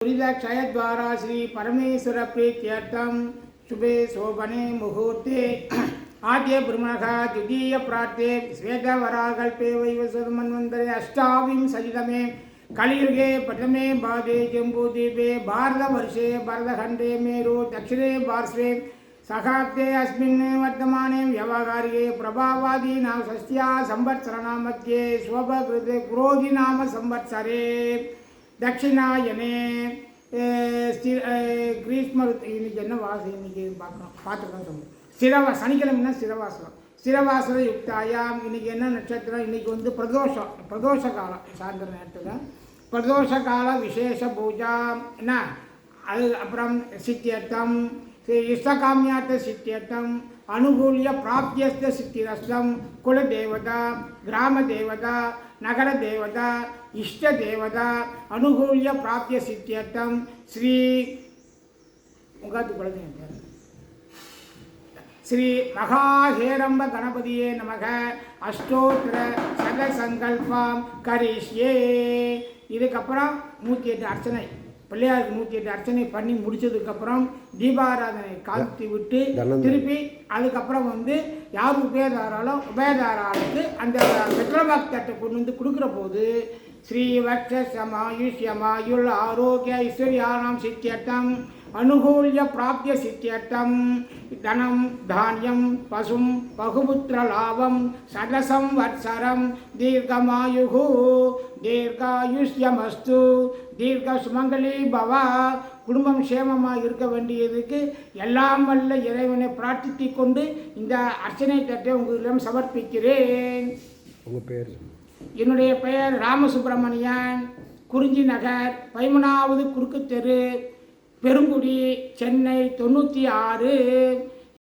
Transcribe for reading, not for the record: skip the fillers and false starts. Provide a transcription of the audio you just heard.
क्षयद्वारा श्री परमेश्वर प्रीत्यर्थम शुभे शोभने मुहूर्ते आद्य ब्रह्मणः द्वितीय प्रार्थे श्वेतवराकल्पे वैवस्वतमन्वन्तरे अष्टाविंशतितमे कलियुगे प्रथमे पादे जम्बूद्वीपे भारतवर्षे भरतखण्डे मेरु दक्षिणे पार्श्वे सखाब्दे अस्मिन् वर्तमाने व्यवहारिके प्रभावादीनां षष्ट्या संवत्सराणां मध्ये स्वभकृते क्रोधिनाम संवत्सरे दक्षिणायने ग्रीष्म இன்னைக்கு என்ன வாசம் இன்னைக்கு பார்த்துக்கலாம் சொல்லுங்கள். சனிக்கிழமைனா சிரவாசர யுக்தாயாம். இன்னைக்கு என்ன நட்சத்திரம்? இன்னைக்கு வந்து பிரதோஷ காலம். சாயந்தர நேரத்தில் பிரதோஷ கால விசேஷ பூஜா என்ன அது. அப்புறம் சித்தியர்த்தம் இஷ்டகாமியார்த்த சித்தியர்த்தம் அனுகூல்ய பிராப்தியஸ்த சித்திரஸ்தம் குலதேவதா கிராம தேவதா நகர தேவதா इष्ट देवता अनुकूल्य प्राप्य सिद्ध्यर्थम श्री श्री महाहेरंब गणपतिये नमः अष्टोत्तर सद संकल्पम करिष्ये. இதுக்கப்புறம் 108 அர்ச்சனை பிள்ளையாருக்கு 108 அர்ச்சனை பண்ணி முடிச்சதுக்கப்புறம் தீபாராதனை காலத்தி விட்டு திருப்பி அதுக்கப்புறம் வந்து யார் உபயதாராளுக்கு அந்த பெட்ரோபாக் தட்டை கொண்டு வந்து கொடுக்குற போது श्रीवक्षसमायुष्यमायुल आरोग्य ऐश्वर्याणां सिद्ध्यर्थम अनुकूल्य प्राप्य सिद्ध्यर्थम धनं धान्यं पशुं बहुपुत्र लाभं शतसंवत्सरं दीर्घमायुः दीर्घायुष्यमस्तु दीर्घसुमंगली भव. குடும்பம் சேமமாக இருக்க வேண்டியதுக்கு எல்லாம் வல்ல இறைவனை பிரார்த்தித்து கொண்டு இந்த அர்ச்சனை தட்டை உங்களிடம் சமர்ப்பிக்கிறேன். உங்கள் பேர்? என்னுடைய பெயர் ராமசுப்பிரமணியன். குறிஞ்சி நகர் 13வது குறுக்கு தெரு, பெருங்குடி, சென்னை 96.